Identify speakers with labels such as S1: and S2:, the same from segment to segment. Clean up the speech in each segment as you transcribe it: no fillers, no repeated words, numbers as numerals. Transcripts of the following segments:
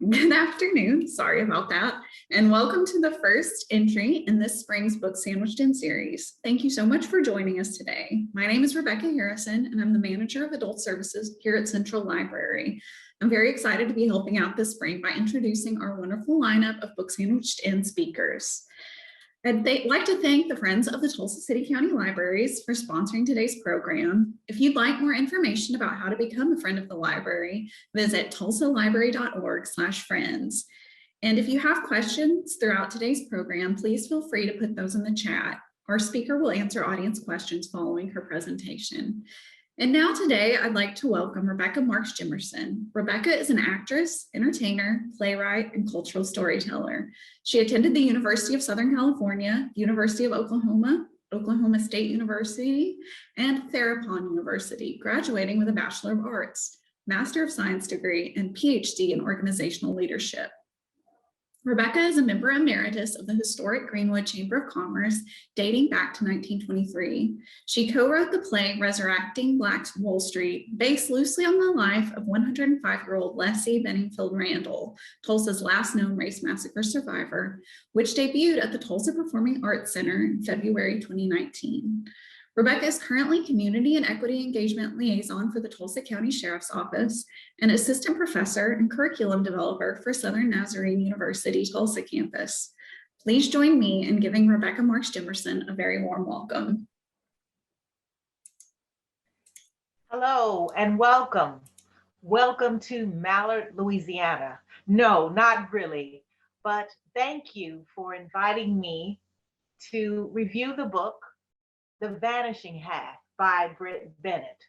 S1: Good afternoon, sorry about that, and welcome to the first entry in this spring's Book Sandwiched In series. Thank you so much for joining us today. My name is Rebecca Harrison, and I'm the Manager of Adult Services here at Central Library. I'm very excited to be helping out this spring by introducing our wonderful lineup of Book Sandwiched In speakers. I'd like to thank the Friends of the Tulsa City County Libraries for sponsoring today's program. If you'd like more information about how to become a friend of the library, visit tulsalibrary.org/friends. And if you have questions throughout today's program, please feel free to put those in the chat. Our speaker will answer audience questions following her presentation. And now today, I'd like to welcome Rebecca Marks-Jimerson. Rebecca is an actress, entertainer, playwright, and cultural storyteller. She attended the University of Southern California, University of Oklahoma, Oklahoma State University, and Theropon University, graduating with a Bachelor of Arts, Master of Science degree, and PhD in organizational leadership. Rebecca is a member emeritus of the historic Greenwood Chamber of Commerce dating back to 1923. She co-wrote the play Resurrecting Black Wall Street, based loosely on the life of 105-year-old Leslie Benningfield Randall, Tulsa's last known race massacre survivor, which debuted at the Tulsa Performing Arts Center in February 2019. Rebecca is currently Community and Equity Engagement Liaison for the Tulsa County Sheriff's Office and Assistant Professor and Curriculum Developer for Southern Nazarene University Tulsa campus. Please join me in giving Rebecca Marks-Jimerson a very warm welcome.
S2: Hello and welcome. Welcome to Mallard, Louisiana. No, not really, but thank you for inviting me to review the book, The Vanishing Half by Bennett.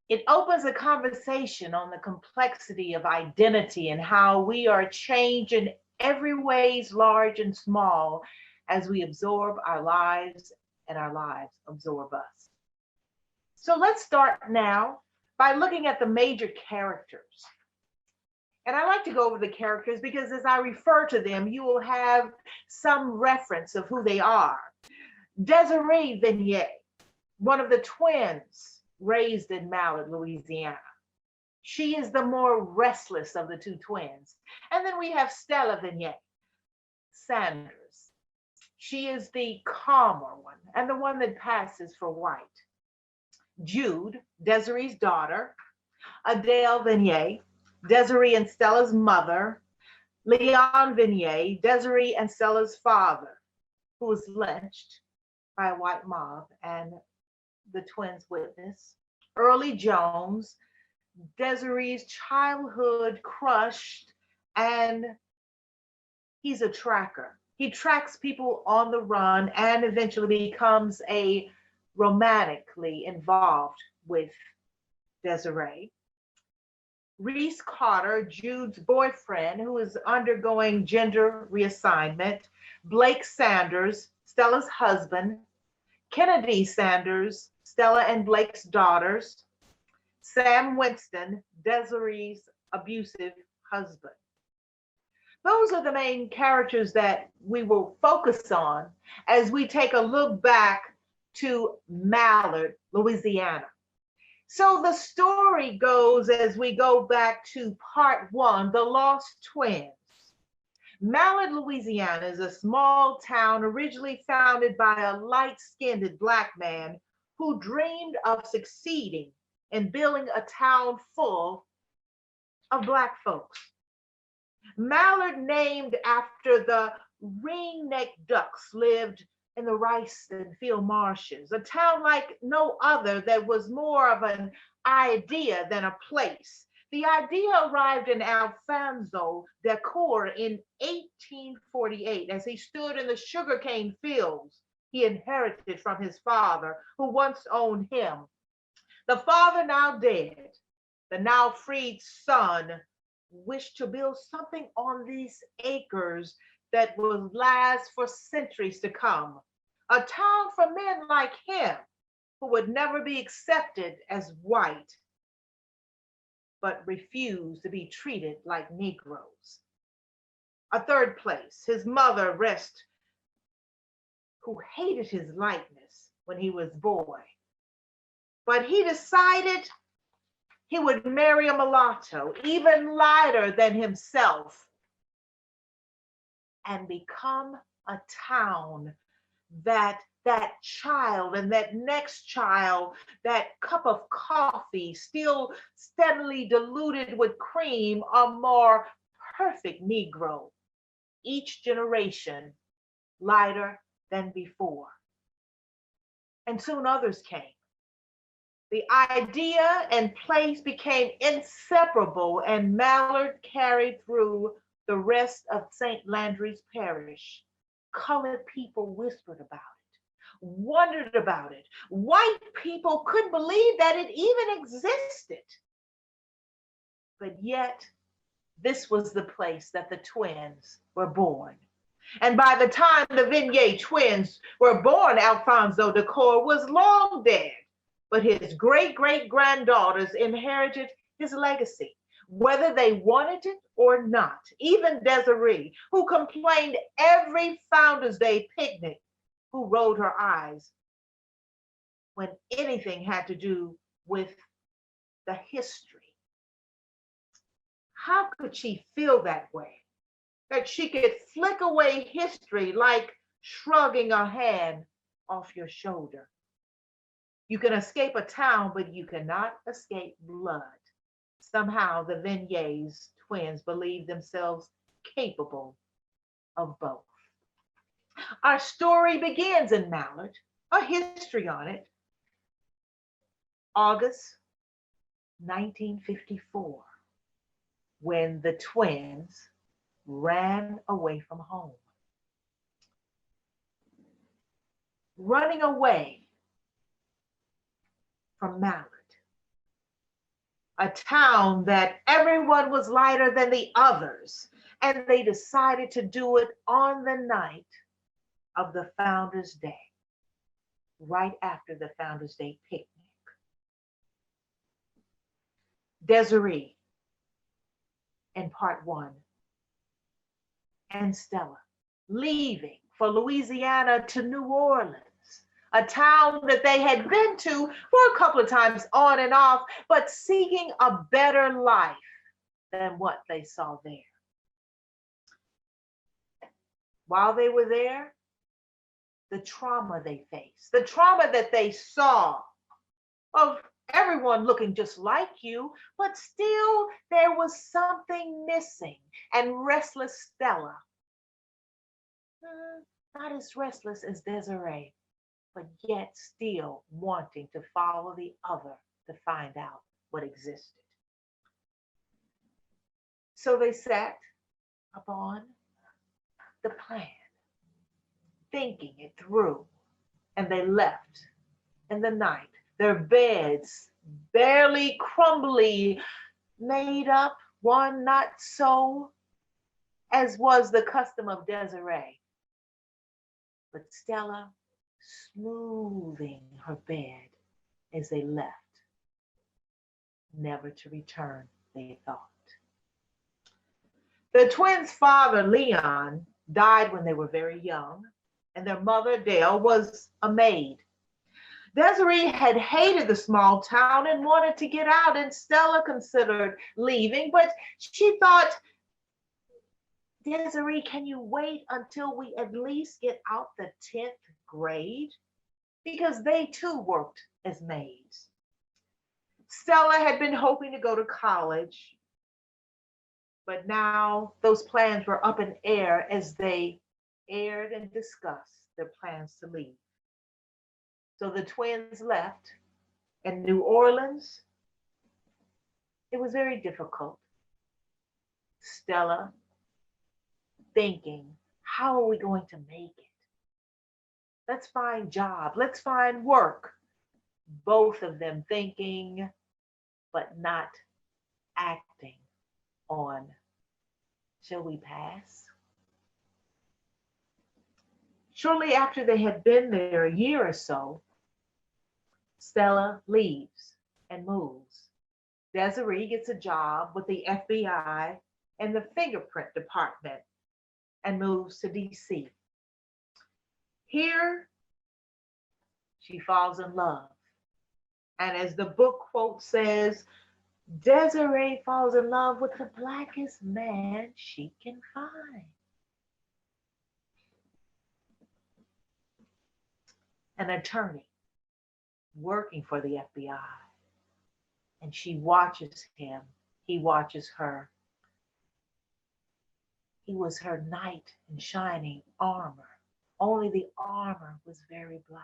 S2: It opens a conversation on the complexity of identity and how we are changed in every ways, large and small, as we absorb our lives and our lives absorb us. So let's start now by looking at the major characters. And I like to go over the characters because as I refer to them, you will have some reference of who they are. Desiree Vignier, one of the twins raised in Mallard, Louisiana. She is the more restless of the two twins. And then we have Stella Vignier Sanders. She is the calmer one and the one that passes for white. Jude, Desiree's daughter. Adele Vignier, Desiree and Stella's mother. Leon Vignier, Desiree and Stella's father, who was lynched by a white mob and the twins witness. Early Jones, Desiree's childhood crush, and he's a tracker. He tracks people on the run and eventually becomes a romantically involved with Desiree. Reese Carter, Jude's boyfriend, who is undergoing gender reassignment. Blake Sanders, Stella's husband. Kennedy Sanders, Stella and Blake's daughters. Sam Winston, Desiree's abusive husband. Those are the main characters that we will focus on as we take a look back to Mallard, Louisiana. So the story goes as we go back to part one, The Lost Twins. Mallard, Louisiana is a small town originally founded by a light-skinned Black man who dreamed of succeeding in building a town full of Black folks. Mallard, named after the ring-necked ducks, lived in the rice and field marshes, a town like no other that was more of an idea than a place. The idea arrived in Alfonso Decour in 1848 as he stood in the sugarcane fields he inherited from his father, who once owned him. The father, now dead, the now freed son, wished to build something on these acres that would last for centuries to come. A town for men like him who would never be accepted as white, but refused to be treated like Negroes. A third place, his mother, Rest, who hated his lightness when he was boy. But he decided he would marry a mulatto, even lighter than himself, and become a town that child and that next child, that cup of coffee still steadily diluted with cream, a more perfect Negro, each generation lighter than before. And soon others came. The idea and place became inseparable, and Mallard carried through the rest of St. Landry's parish. Colored people whispered about it, wondered about it. White people couldn't believe that it even existed. But yet, this was the place that the twins were born. And by the time the Vignier twins were born, Alfonso Decore was long dead. But his great-great-granddaughters inherited his legacy, whether they wanted it or not. Even Desiree, who complained every Founders Day picnic, who rolled her eyes when anything had to do with the history. How could she feel that way? That she could flick away history like shrugging a hand off your shoulder. You can escape a town, but you cannot escape blood. Somehow the Vigniers twins believed themselves capable of both. Our story begins in Mallard, a history on it, August 1954, when the twins ran away from home. Running away from Mallard, a town that everyone was lighter than the others, and they decided to do it on the night of the Founders Day, right after the Founders Day picnic. Desiree in part one, and Stella leaving for Louisiana to New Orleans, a town that they had been to for a couple of times on and off, but seeking a better life than what they saw there. While they were there, the trauma they faced, the trauma that they saw of everyone looking just like you, but still there was something missing, and restless Stella, not as restless as Desiree, but yet still wanting to follow the other to find out what existed. So they sat upon the plan, thinking it through, and they left in the night, their beds barely crumbly made up, one not so, as was the custom of Desiree, but Stella smoothing her bed as they left, never to return, they thought. The twins' father, Leon, died when they were very young, and their mother, Dale, was a maid. Desiree had hated the small town and wanted to get out, and Stella considered leaving, but she thought, Desiree, can you wait until we at least get out the 10th grade? Because they too worked as maids. Stella had been hoping to go to college, but now those plans were up in air as they aired and discussed their plans to leave. So the twins left, and New Orleans, it was very difficult. Stella thinking, how are we going to make it? Let's find job, let's find work. Both of them thinking, but not acting on, shall we pass? Shortly after they had been there a year or so, Stella leaves and moves. Desiree gets a job with the FBI and the fingerprint department and moves to DC. Here, she falls in love. And as the book quote says, Desiree falls in love with the blackest man she can find. An attorney working for the FBI. And she watches him. He watches her. He was her knight in shining armor. Only the armor was very black.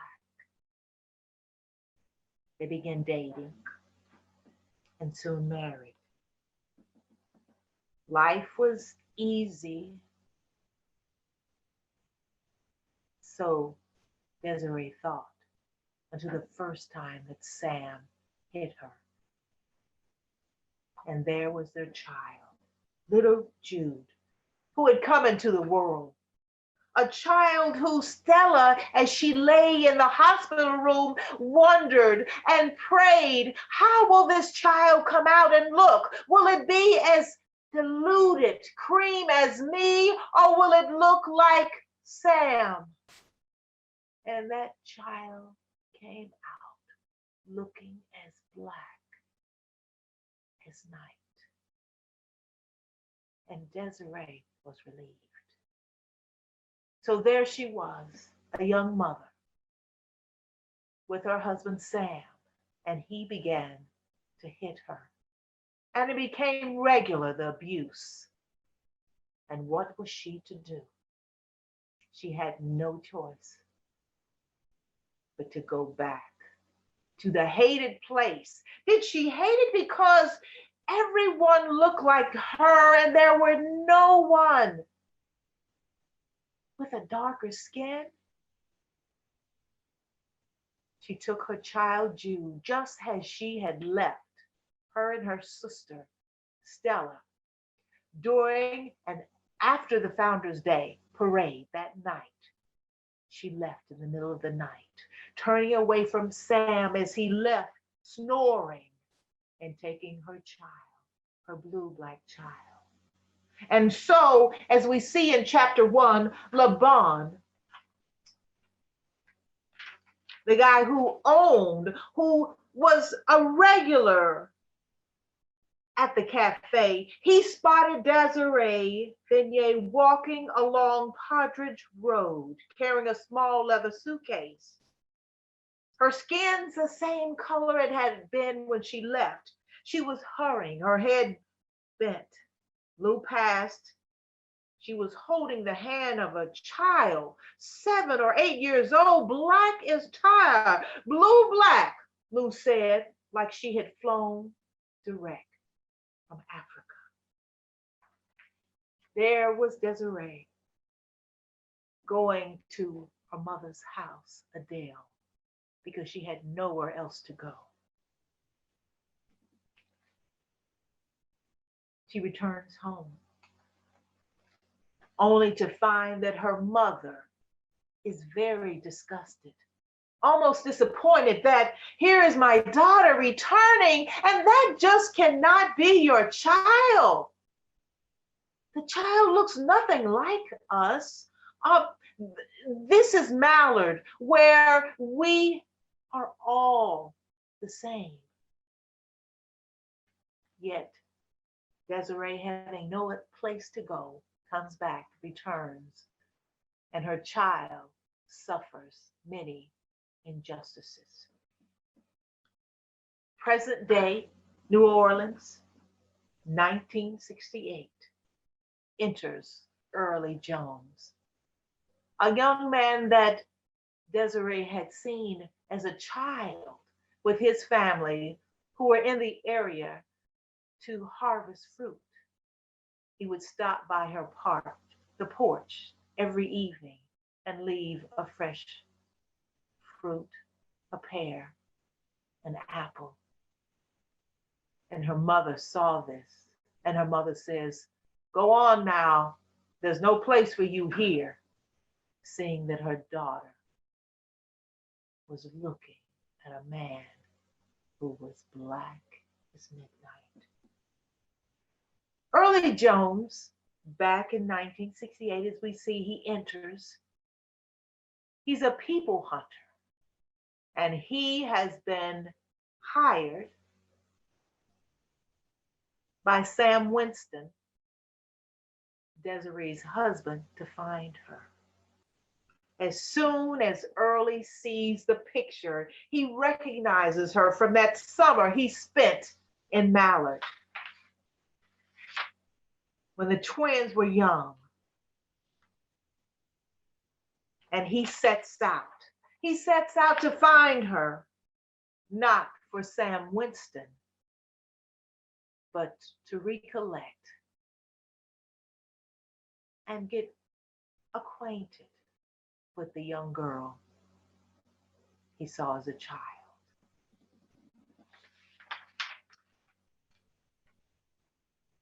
S2: They began dating and soon married. Life was easy. So Desiree thought, until the first time that Sam hit her. And there was their child, little Jude, who had come into the world. A child who Stella, as she lay in the hospital room, wondered and prayed, how will this child come out and look? Will it be as diluted cream as me, or will it look like Sam? And that child came out looking as black as night. And Desiree was relieved. So there she was, a young mother, with her husband Sam, and he began to hit her. And it became regular, the abuse. And what was she to do? She had no choice but to go back to the hated place. Did she hate it because everyone looked like her and there were no one with a darker skin? She took her child Jude, just as she had left her and her sister Stella during and after the Founders Day parade that night. She left in the middle of the night, turning away from Sam as he left, snoring, and taking her child, her blue-black child. And so, as we see in chapter 1, Laban, the guy who was a regular at the cafe, he spotted Desiree Vignier walking along Partridge Road, carrying a small leather suitcase. Her skin's the same color it had been when she left. She was hurrying, her head bent. Blew past. She was holding the hand of a child, 7 or 8 years old, black as tar, blue black, Lou said, like she had flown direct from Africa. There was Desiree going to her mother's house, Adele, because she had nowhere else to go. She returns home, only to find that her mother is very disgusted, almost disappointed that here is my daughter returning, and that just cannot be your child. The child looks nothing like us. This is Mallard, where we are all the same. Yet Desiree, having no place to go, comes back, returns, and her child suffers many injustices. Present day, New Orleans, 1968, enters Early Jones, a young man that Desiree had seen as a child with his family who were in the area to harvest fruit. He would stop by her the porch every evening and leave a fresh fruit, a pear, an apple. And her mother saw this, and her mother says, "Go on now, there's no place for you here," seeing that her daughter was looking at a man who was black as midnight. Early Jones, back in 1968, as we see, he enters. He's a people hunter, and he has been hired by Sam Winston, Desiree's husband, to find her. As soon as Early sees the picture, he recognizes her from that summer he spent in Mallard when the twins were young. And he sets out. He sets out to find her, not for Sam Winston, but to recollect and get acquainted with the young girl he saw as a child.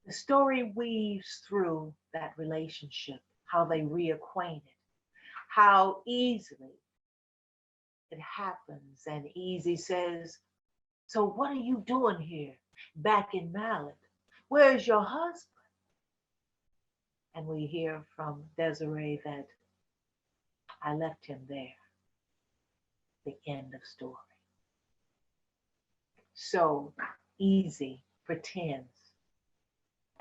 S2: The story weaves through that relationship, how they reacquainted, how easily it happens. And Easy says, "So what are you doing here back in Mallard? Where's your husband?" And we hear from Desiree that, "I left him there." The end of story. So Easy pretends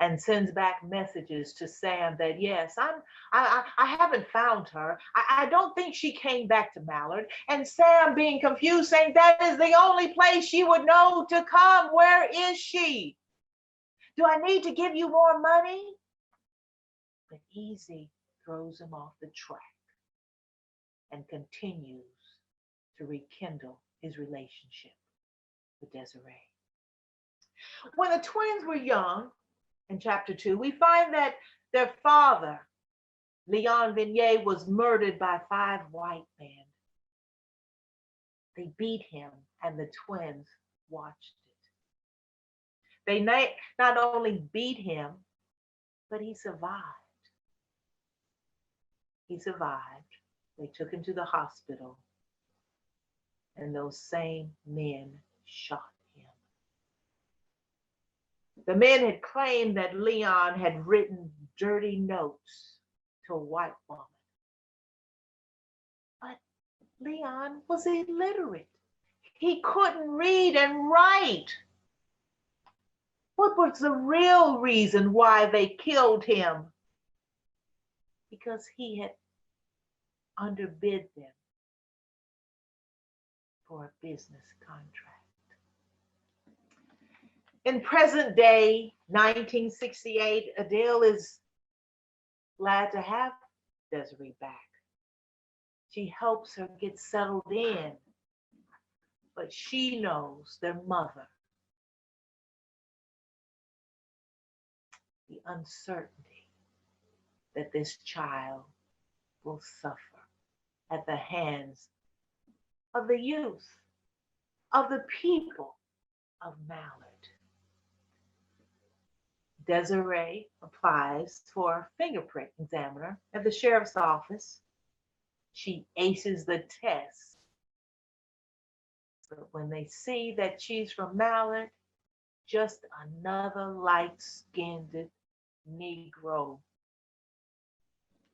S2: and sends back messages to Sam that, yes, I haven't found her. I don't think she came back to Mallard. And Sam, being confused, saying, "That is the only place she would know to come. Where is she? Do I need to give you more money?" But Easy throws him off the track and continues to rekindle his relationship with Desiree. When the twins were young, in chapter 2, we find that their father, Leon Vignier, was murdered by 5 white men. They beat him, and the twins watched it. They not only beat him, but he survived. He survived. They took him to the hospital, and those same men shot him. The men had claimed that Leon had written dirty notes to a white woman. But Leon was illiterate. He couldn't read and write. What was the real reason why they killed him? Because he had underbid them for a business contract. In present day, 1968, Adele is glad to have Desiree back. She helps her get settled in, but she knows their mother. The uncertainty that this child will suffer at the hands of the youth, of the people of Mallard. Desiree applies for a fingerprint examiner at the sheriff's office. She aces the test. But when they see that she's from Mallard, just another light-skinned Negro,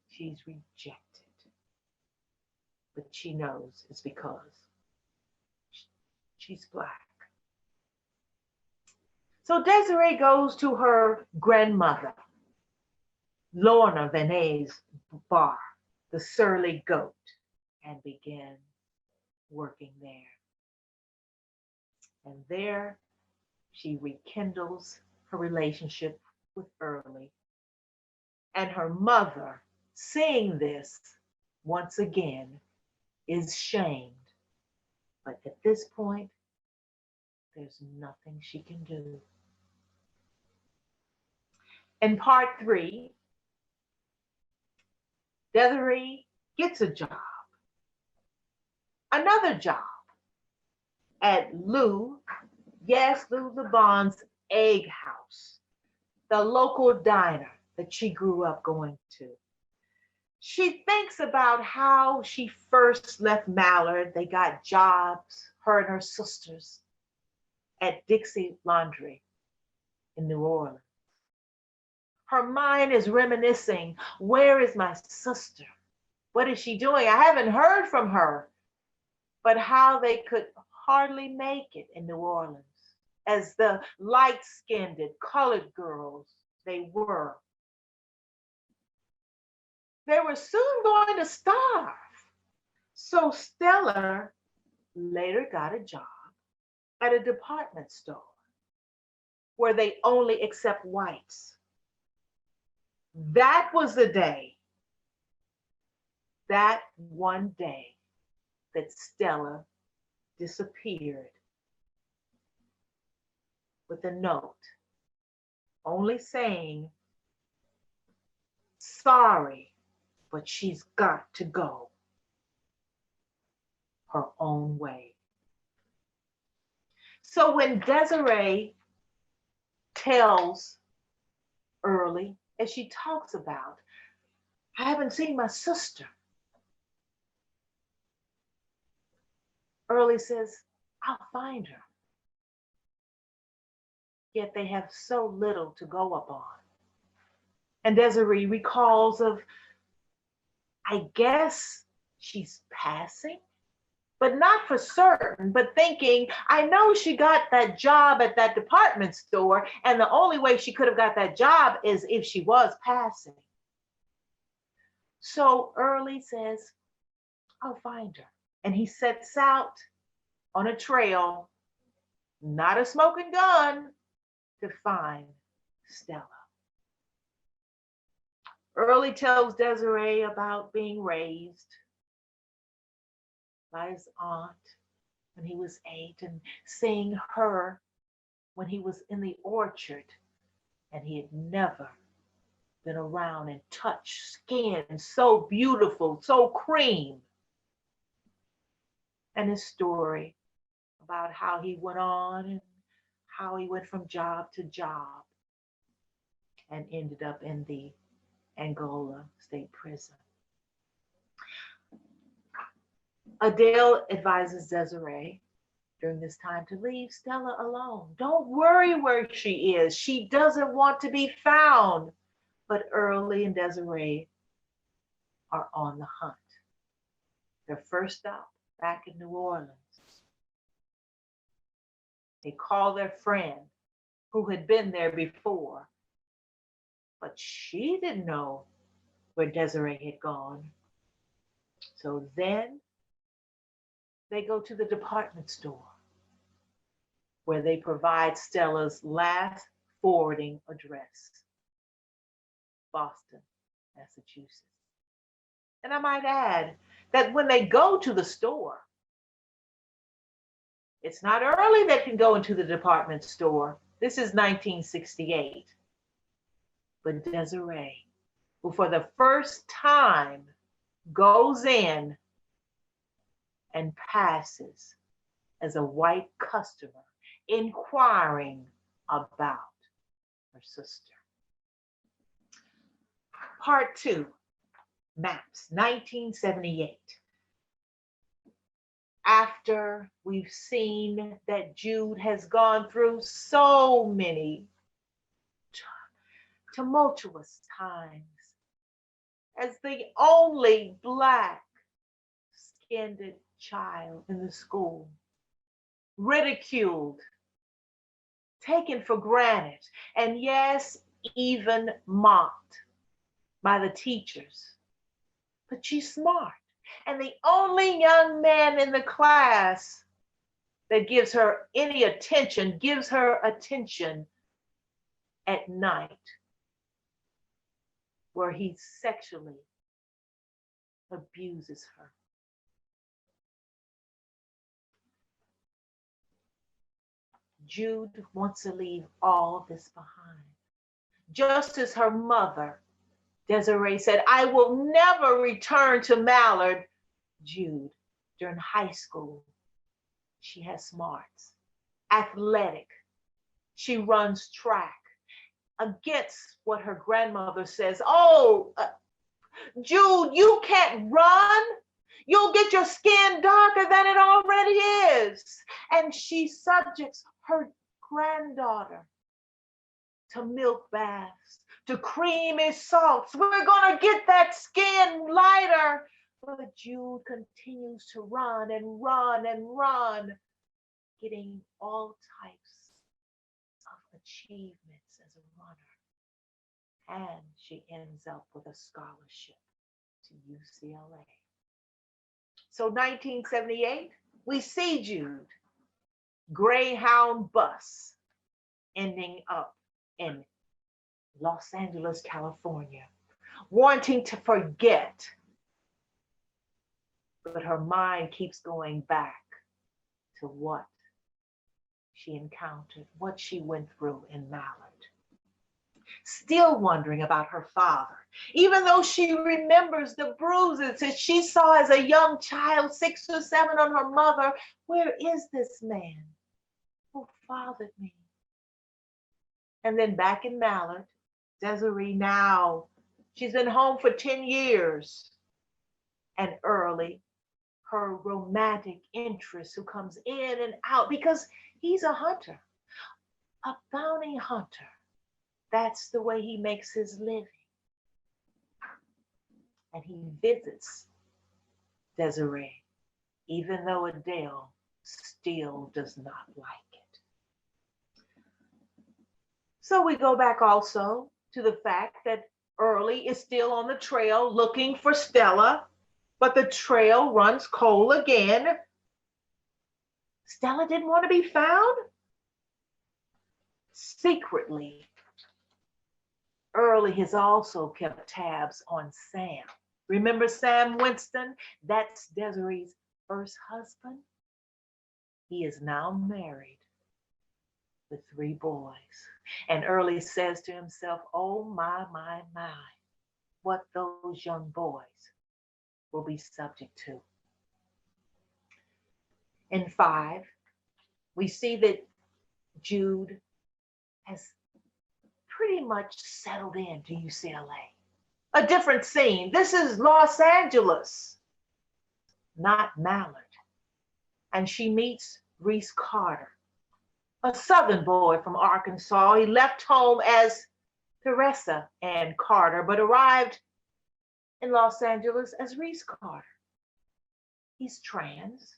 S2: she's rejected. But she knows it's because she's Black. So Desiree goes to her grandmother, Lorna Vinay's bar, the Surly Goat, and begins working there. And there she rekindles her relationship with Early. And her mother, seeing this once again, is shamed. But at this point, there's nothing she can do. In part 3, Desiree gets a job, another job at Lou LeBon's Egg House, the local diner that she grew up going to. She thinks about how she first left Mallard. They got jobs, her and her sisters, at Dixie Laundry in New Orleans. Her mind is reminiscing, where is my sister? What is she doing? I haven't heard from her. But how they could hardly make it in New Orleans. as the light-skinned, colored girls they were. They were soon going to starve. So Stella later got a job at a department store where they only accept whites. That was the day, that one day, that Stella disappeared with a note only saying, "Sorry, but she's got to go her own way." So when Desiree tells Early, as she talks about, "I haven't seen my sister," Early says, "I'll find her." Yet they have so little to go upon. And Desiree recalls of, I guess she's passing, but not for certain, but thinking, I know she got that job at that department store, and the only way she could have got that job is if she was passing. So Early says, "I'll find her." And he sets out on a trail, not a smoking gun, to find Stella. Early tells Desiree about being raised by his aunt when he was 8 and seeing her when he was in the orchard and he had never been around and touched skin so beautiful, so cream. And his story about how he went on and how he went from job to job and ended up in the Angola State Prison. Adele advises Desiree during this time to leave Stella alone. Don't worry where she is. She doesn't want to be found. But Early and Desiree are on the hunt. Their first stop back in New Orleans. They call their friend who had been there before, but she didn't know where Desiree had gone. So then they go to the department store where they provide Stella's last forwarding address, Boston, Massachusetts. And I might add that when they go to the store, it's not Early that can go into the department store. This is 1968. But Desiree, who for the first time goes in and passes as a white customer inquiring about her sister. Part 2, Maps, 1978. After we've seen that Jude has gone through so many tumultuous times as the only Black-skinned child in the school, ridiculed, taken for granted, and yes, even mocked by the teachers. But she's smart, and the only young man in the class that gives her any attention, gives her attention at night, where he sexually abuses her. Jude wants to leave all this behind. Just as her mother, Desiree, said, "I will never return to Mallard." Jude, during high school, she has smarts, athletic. She runs track against what her grandmother says. Jude, you can't run. You'll get your skin darker than it already is. And she subjects her granddaughter to milk baths, to creamy salts. We're gonna get that skin lighter. But Jude continues to run and run and run, getting all types achievements as a runner, and she ends up with a scholarship to UCLA. So 1978, we see Jude, Greyhound bus, ending up in Los Angeles, California, wanting to forget, but her mind keeps going back to what she encountered, what she went through in Mallard. Still wondering about her father, even though she remembers the bruises that she saw as a young child, 6 or 7, on her mother. Where is this man who fathered me? And then back in Mallard, Desiree now, she's been home for 10 years. And early, her romantic interest who comes in and out because he's a hunter, a bounty hunter. That's the way he makes his living. And he visits Desiree, even though Adele still does not like it. So we go back also to the fact that Early is still on the trail looking for Stella, but the trail runs cold again. Stella didn't want to be found? Secretly, Early has also kept tabs on Sam. Remember Sam Winston? That's Desiree's first husband. He is now married with 3 boys. And Early says to himself, oh my, what those young boys will be subject to. In 5, we see that Jude has pretty much settled into UCLA. A different scene. This is Los Angeles, not Mallard. And she meets Reese Carter, a Southern boy from Arkansas. He left home as Teresa Ann Carter, but arrived in Los Angeles as Reese Carter. He's trans.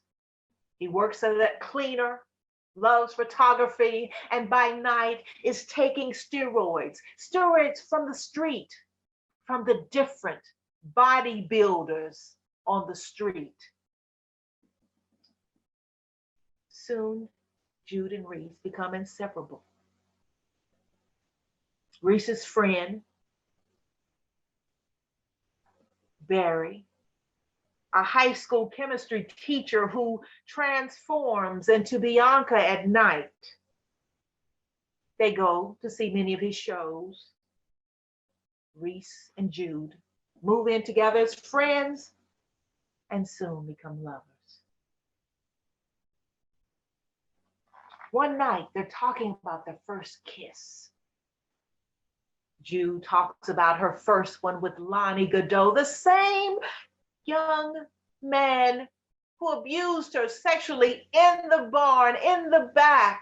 S2: He works as a cleaner, loves photography, and by night is taking steroids from the street, from the different bodybuilders on the street. Soon, Jude and Reese become inseparable. Reese's friend, Barry, a high school chemistry teacher who transforms into Bianca at night. They go to see many of his shows. Reese and Jude move in together as friends and soon become lovers. One night, they're talking about their first kiss. Jude talks about her first one with Lonnie Godot, the same young man who abused her sexually in the barn, in the back,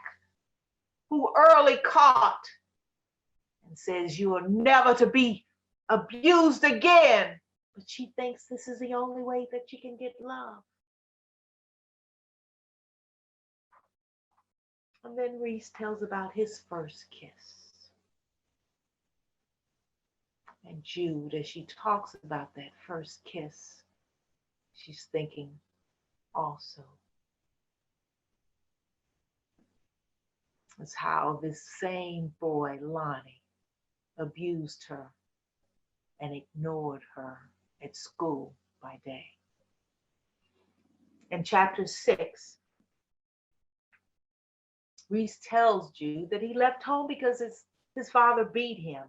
S2: who Early caught and says, you are never to be abused again. But she thinks this is the only way that she can get love. And then Reese tells about his first kiss. And Jude, as she talks about that first kiss, she's thinking also, it's how this same boy, Lonnie, abused her and ignored her at school by day. In chapter 6, Reese tells Jude that he left home because his father beat him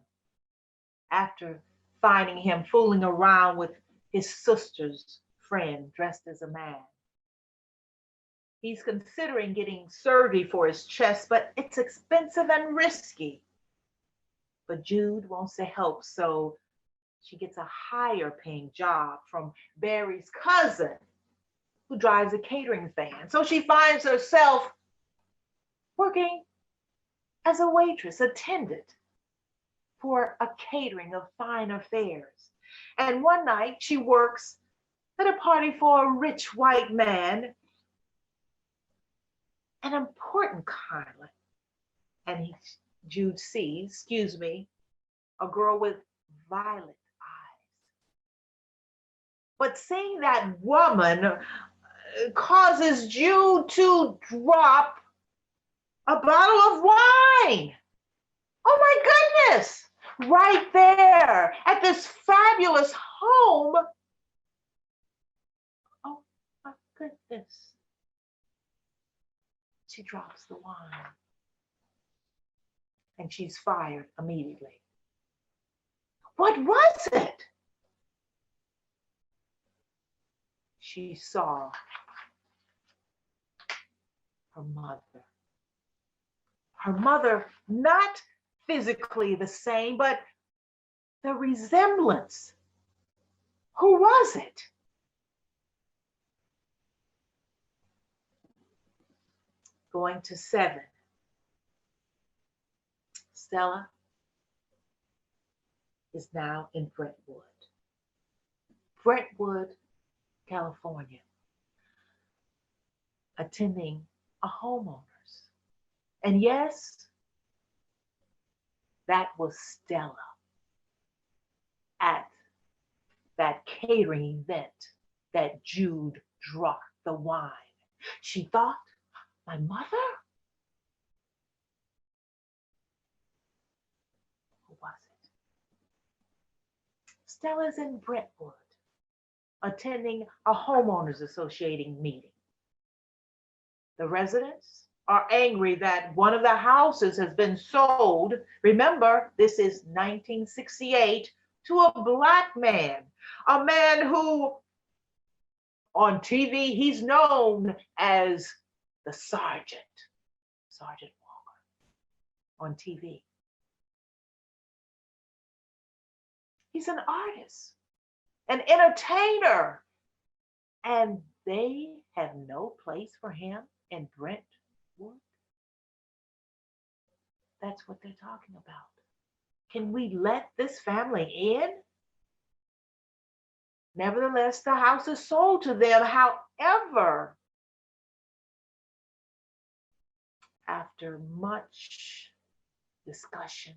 S2: after finding him fooling around with his sister's friend dressed as a man. He's considering getting surgery for his chest, but it's expensive and risky. But Jude wants to help, so she gets a higher paying job from Barry's cousin, who drives a catering van. So she finds herself working as a waitress, attendant for a catering of finer fares. And one night she works at a party for a rich white man, an important kind, and Jude sees, excuse me, a girl with violet eyes. But seeing that woman causes Jude to drop a bottle of wine. Oh my goodness! Right there at this fabulous home. Oh my goodness. She drops the wine and she's fired immediately. What was it? She saw her mother. Her mother, not physically the same, but the resemblance. Who was it? Going to 7. Stella is now in Brentwood, California, attending a homeowner's. And yes, that was Stella at that catering event that Jude dropped the wine. She thought, my mother? Who was it? Stella's in Brentwood, attending a homeowners associating meeting. The residents are angry that one of the houses has been sold. Remember, this is 1968, to a Black man, a man who on TV, he's known as the Sergeant Walker on TV. He's an artist, an entertainer, and they have no place for him in Brentwood. That's what they're talking about. Can we let this family in? Nevertheless, the house is sold to them. However, after much discussion,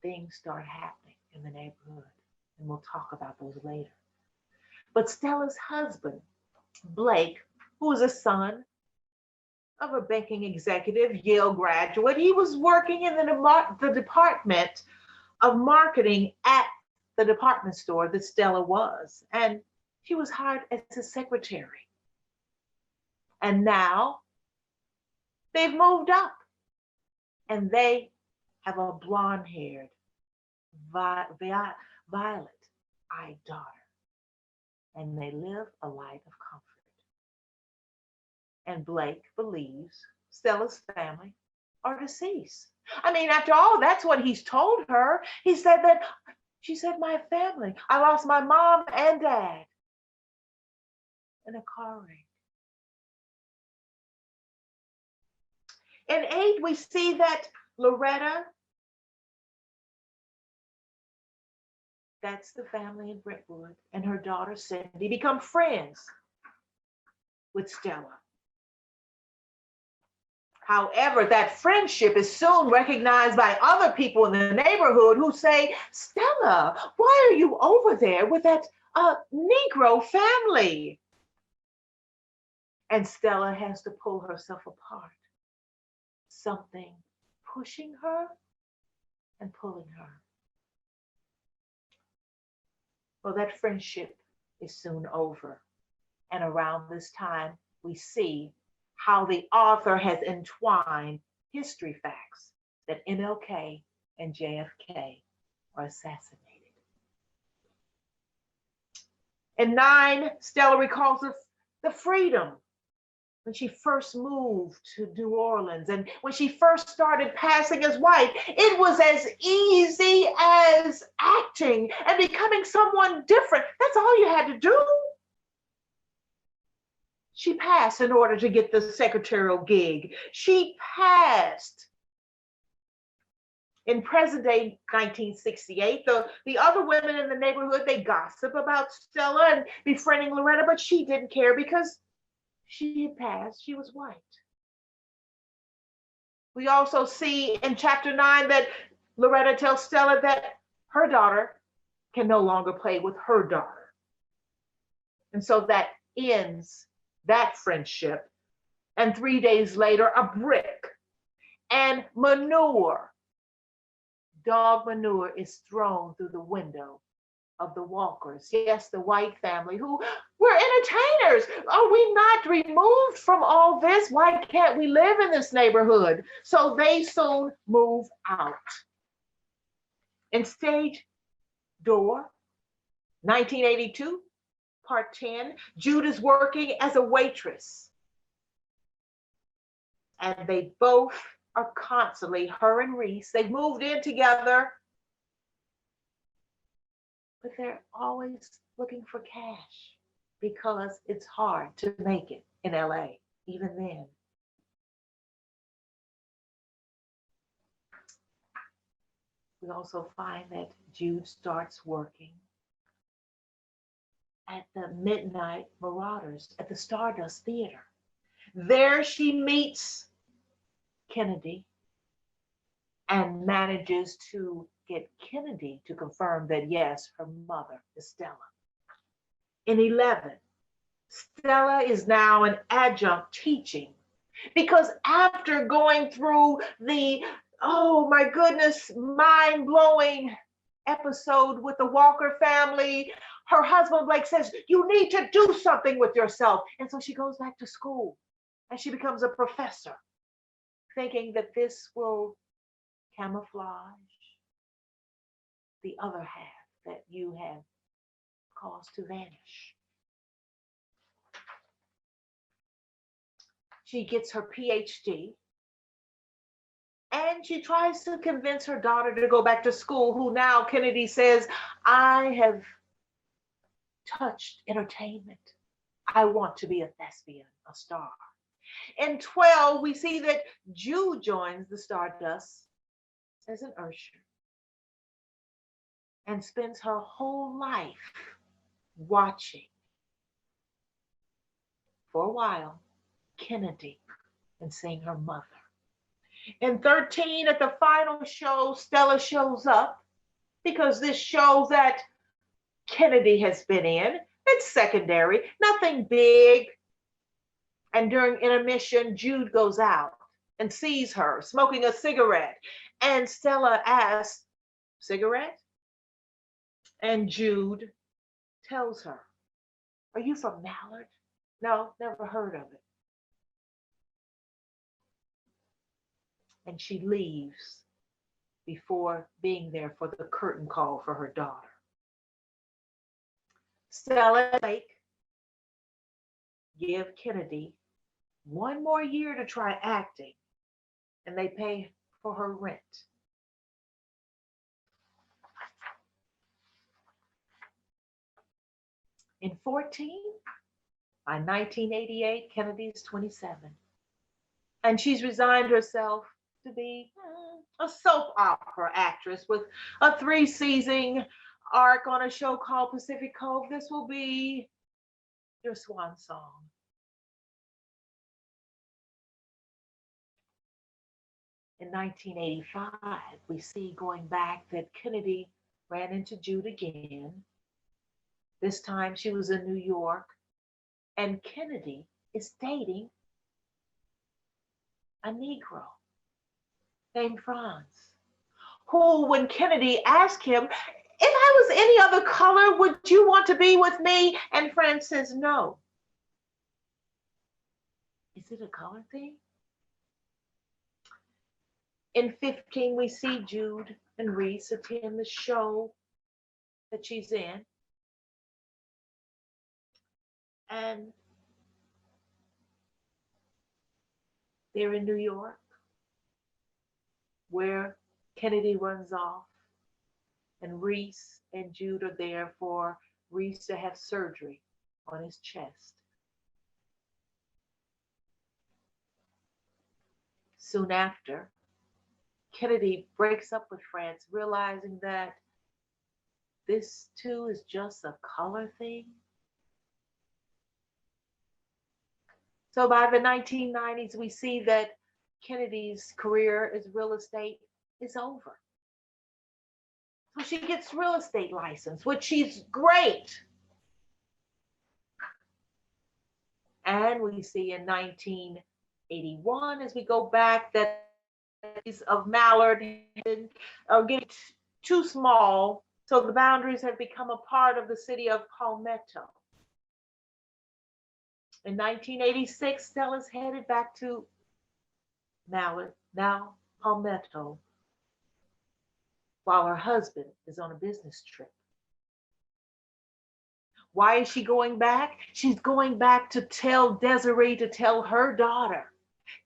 S2: things start happening in the neighborhood, and we'll talk about those later. But Stella's husband, Blake, who is a son of a banking executive, Yale graduate, he was working in the department of marketing at the department store that Stella was, and she was hired as a secretary. And now they've moved up, and they have a blonde-haired, violet-eyed daughter, and they live a life of comfort. And Blake believes Stella's family are deceased. I mean, after all, that's what he's told her. He said that, she said, my family, I lost my mom and dad in a car wreck. In 8, we see that Loretta, that's the family in Brentwood, and her daughter Cindy become friends with Stella. However, that friendship is soon recognized by other people in the neighborhood who say, Stella, why are you over there with that Negro family? And Stella has to pull herself apart. Something pushing her and pulling her. Well, that friendship is soon over. And around this time, we see how the author has entwined history facts that MLK and JFK are assassinated. In 9, Stella recalls the freedom when she first moved to New Orleans and when she first started passing as white. It was as easy as acting and becoming someone different. That's all you had to do. She passed in order to get the secretarial gig. She passed in present day 1968. The other women in the neighborhood, they gossip about Stella and befriending Loretta, but she didn't care because she had passed. She was white. We also see in chapter 9 that Loretta tells Stella that her daughter can no longer play with her daughter. And so that ends that friendship. And 3 days later, a brick and manure, dog manure, is thrown through the window of the Walkers. Yes, the White family, who were entertainers. Are we not removed from all this? Why can't we live in this neighborhood? So they soon move out. In stage door, 1982, part 10, Jude is working as a waitress. And they both are constantly, her and Reese, they've moved in together, but they're always looking for cash because it's hard to make it in LA, even then. We also find that Jude starts working at the Midnight Marauders at the Stardust Theater. There she meets Kennedy and manages to get Kennedy to confirm that, yes, her mother is Stella. In 11, Stella is now an adjunct teaching because after going through the, oh my goodness, mind-blowing episode with the Walker family, her husband Blake says, you need to do something with yourself. And so she goes back to school and she becomes a professor, thinking that this will camouflage the other half that you have caused to vanish. She gets her PhD and she tries to convince her daughter to go back to school, who now Kennedy says, I have touched entertainment. I want to be a thespian, a star. In 12, we see that Jude joins the Stardust as an usher and spends her whole life watching, for a while, Kennedy and seeing her mother. In 13, at the final show, Stella shows up because this show that Kennedy has been in, it's secondary, nothing big. And during intermission, Jude goes out and sees her smoking a cigarette. And Stella asks, cigarette? And Jude tells her, are you from Mallard? No, never heard of it. And she leaves before being there for the curtain call for her daughter. Stella and Blake give Kennedy 1 more year to try acting, and they pay for her rent. In 14, by 1988, Kennedy's 27, and she's resigned herself to be a soap opera actress with a 3-season arc on a show called Pacific Cove. This will be your swan song. In 1985, we see, going back, that Kennedy ran into Jude again. This time she was in New York, and Kennedy is dating a Negro named Franz, who, when Kennedy asked him, if I was any other color, would you want to be with me? And Franz says, no. Is it a color thing? In 15, we see Jude and Reese attend the show that she's in. And they're in New York, where Kennedy runs off, and Reese and Jude are there for Reese to have surgery on his chest. Soon after, Kennedy breaks up with Franz, realizing that this too is just a color thing. So by the 1990s, we see that Kennedy's career as real estate is over. So she gets real estate license, which she's great. And we see in 1981, as we go back, that of Mallard are getting too small, so the boundaries have become a part of the city of Palmetto. In 1986, Stella's headed back to Mallard, now Palmetto, while her husband is on a business trip. Why is she going back? She's going back to tell Desiree, to tell her daughter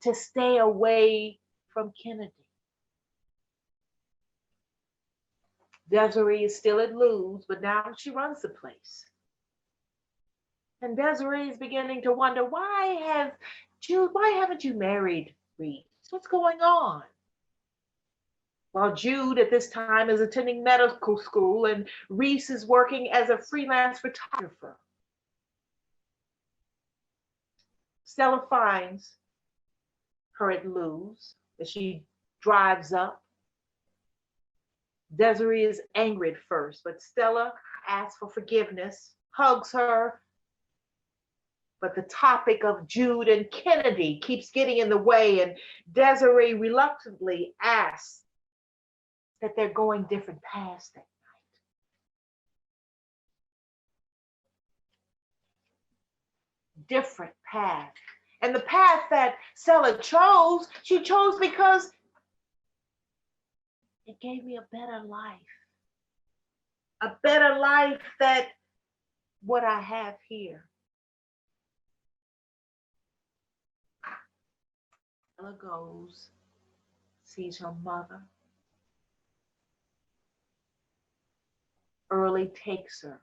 S2: to stay away from Kennedy. Desiree is still at Lou's, but now she runs the place. And Desiree is beginning to wonder, why haven't you married Reed? What's going on? While Jude at this time is attending medical school and Reese is working as a freelance photographer. Stella finds her at Lou's as she drives up. Desiree is angry at first, but Stella asks for forgiveness, hugs her, but the topic of Jude and Kennedy keeps getting in the way, and Desiree reluctantly asks that they're going different paths that night. Different path. And the path that Stella chose, she chose because it gave me a better life. A better life than what I have here. Stella goes, sees her mother. Early takes her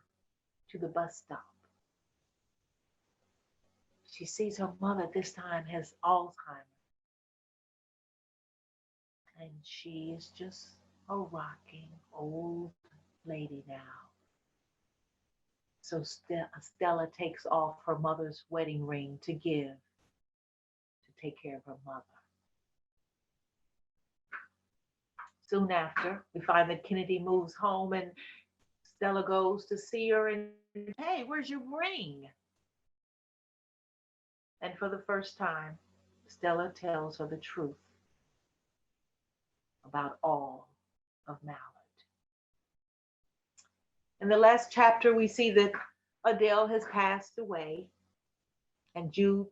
S2: to the bus stop. She sees her mother this time has Alzheimer's. And she is just a rocking old lady now. So Stella takes off her mother's wedding ring to give, to take care of her mother. Soon after, we find that Kennedy moves home and Stella goes to see her and, hey, where's your ring? And for the first time, Stella tells her the truth about all of Mallard. In the last chapter, we see that Adele has passed away and Jude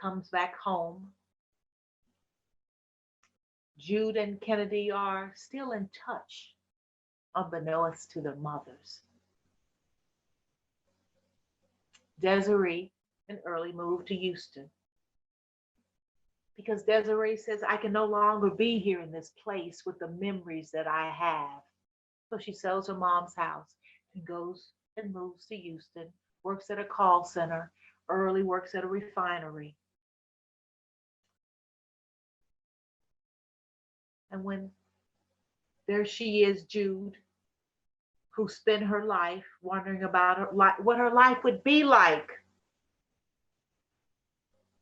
S2: comes back home. Jude and Kennedy are still in touch, unbeknownst to their mothers. Desiree and Early moved to Houston because Desiree says, I can no longer be here in this place with the memories that I have. So she sells her mom's house and goes and moves to Houston, works at a call center. Early works at a refinery. And when there she is, Jude, who spent her life wondering about her life, what her life would be like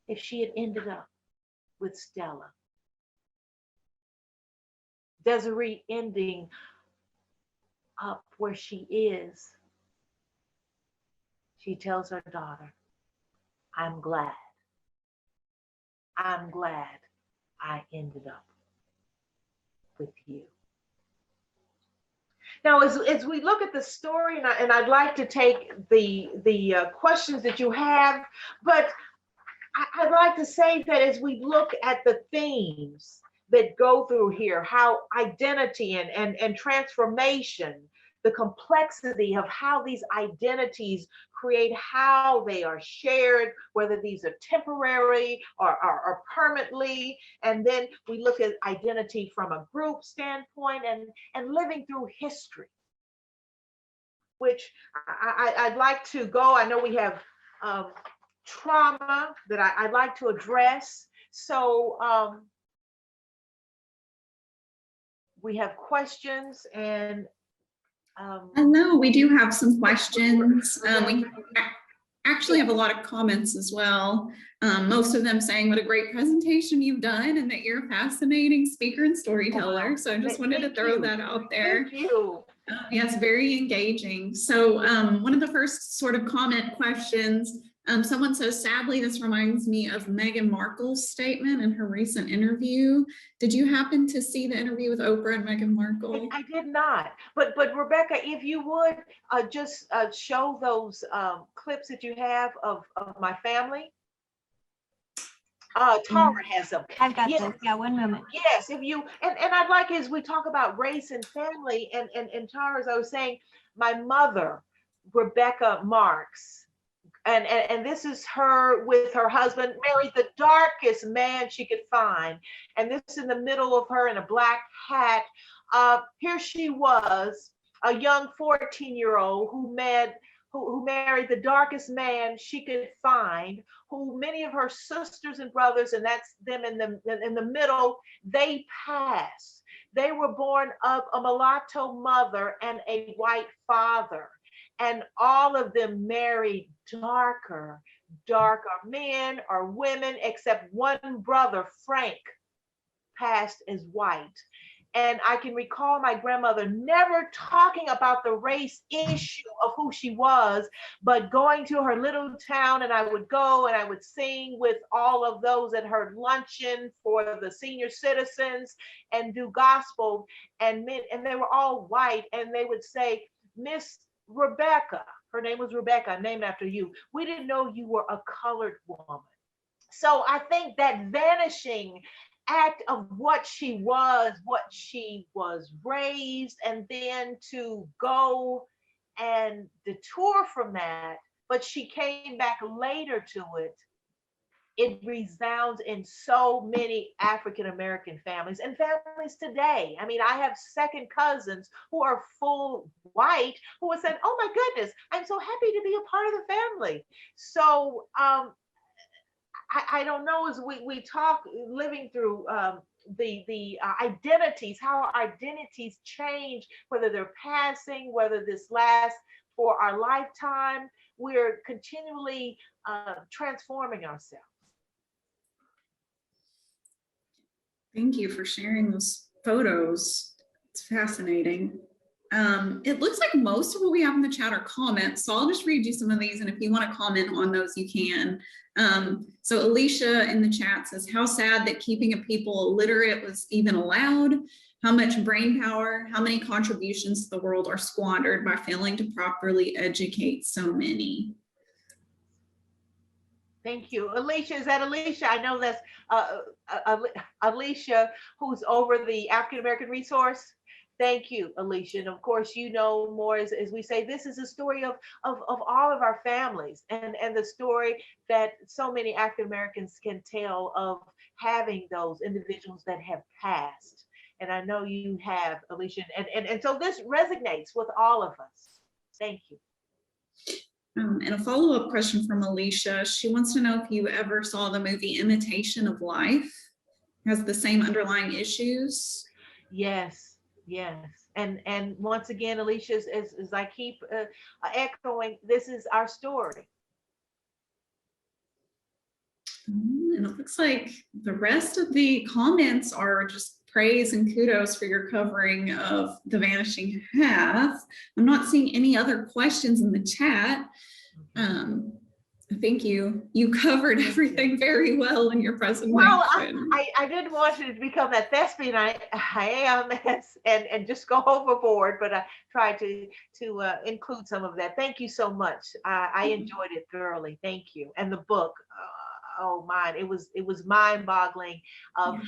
S2: if she had ended up with Stella. Desiree ending up where she is. She tells her daughter, I'm glad I ended up with you. Now, as we look at the story, and I'd like to take the questions that you have, but I'd like to say that as we look at the themes that go through here, how identity and transformation, the complexity of how these identities create how they are shared, whether these are temporary or permanently. And then we look at identity from a group standpoint and living through history, which I'd like to go. I know we have trauma that I'd like to address. So we have questions and
S1: no, we do have some questions. actually have a lot of comments as well. Most of them saying what a great presentation you've done and that you're a fascinating speaker and storyteller.
S2: Wow.
S1: So I just wanted to throw that out there.
S2: Thank you.
S1: Yes, very engaging. So one of the first sort of comment questions, someone says, sadly, this reminds me of Meghan Markle's statement in her recent interview. Did you happen to see the interview with Oprah and Meghan Markle?
S2: I did not, but Rebecca, if you would just show those clips that you have of my family. Tara has them.
S3: I've got
S2: Yes.
S3: those. Yeah, one moment.
S2: Yes, if you and I'd like, as we talk about race and family and Tara, as I was saying, my mother, Rebecca Marks, and this is her with her husband, married the darkest man she could find, and this in the middle of her in a black hat. Here she was, a young 14-year-old who married the darkest man she could find, who many of her sisters and brothers, and that's them in the middle, they passed. They were born of a mulatto mother and a white father. And all of them married darker men or women, except one brother, Frank, passed as white. And I can recall my grandmother never talking about the race issue of who she was, but going to her little town, and I would go and I would sing with all of those at her luncheon for the senior citizens and do gospel. And they were all white, and they would say, Miss Rebecca, her name was Rebecca, named after you. We didn't know you were a colored woman. So I think that vanishing act of what she was raised, and then to go and detour from that, but she came back later to it. It resounds in so many African American families and families today. I mean, I have second cousins who are full white who have said, "Oh my goodness, I'm so happy to be a part of the family." So I don't know, as we talk, living through the identities, how our identities change, whether they're passing, whether this lasts for our lifetime, we're continually transforming ourselves.
S1: Thank you for sharing those photos. It's fascinating. It looks like most of what we have in the chat are comments, so I'll just read you some of these, and if you want to comment on those, you can. So Alicia in the chat says, how sad that keeping a people illiterate was even allowed. How much brain power, how many contributions to the world are squandered by failing to properly educate so many.
S2: Thank you. Alicia, is that Alicia? I know that's Alicia, who's over the African American resource. Thank you, Alicia. And of course, you know more, as we say, this is a story of all of our families, and the story that so many African Americans can tell of having those individuals that have passed. And I know you have, Alicia, and so this resonates with all of us. Thank you.
S1: And a follow-up question from Alicia. She wants to know if you ever saw the movie Imitation of Life. Has the same underlying issues?
S2: Yes. Yes, and once again, Alicia, as I keep echoing, this is our story.
S1: And it looks like the rest of the comments are just praise and kudos for your covering of the vanishing half. I'm not seeing any other questions in the chat. I think you covered everything very well in your presentation.
S2: Well, I didn't want you to become that thespian I am and just go overboard, but I tried to include some of that. Thank you so much. I enjoyed it thoroughly. Thank you. And the book, oh man, it was mind-boggling of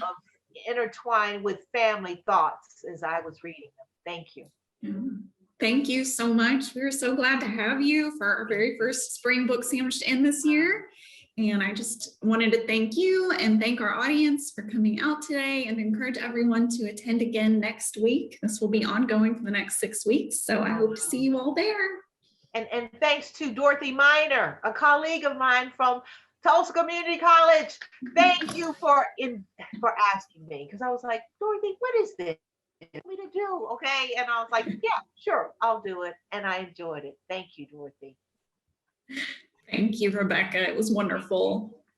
S2: intertwined with family thoughts as I was reading them. Thank you.
S1: Thank you so much. We're so glad to have you for our very first spring book sandwich to end this year. And I just wanted to thank you and thank our audience for coming out today, and encourage everyone to attend again next week. This will be ongoing for the next 6 weeks. So I hope to see you all there.
S2: And thanks to Dorothy Miner, a colleague of mine from Tulsa Community College. Thank you for asking me, because I was like, Dorothy, what is this? Me to do, okay? And I was like, yeah, sure, I'll do it. And I enjoyed it. Thank you, Dorothy.
S1: Thank you, Rebecca. It was wonderful.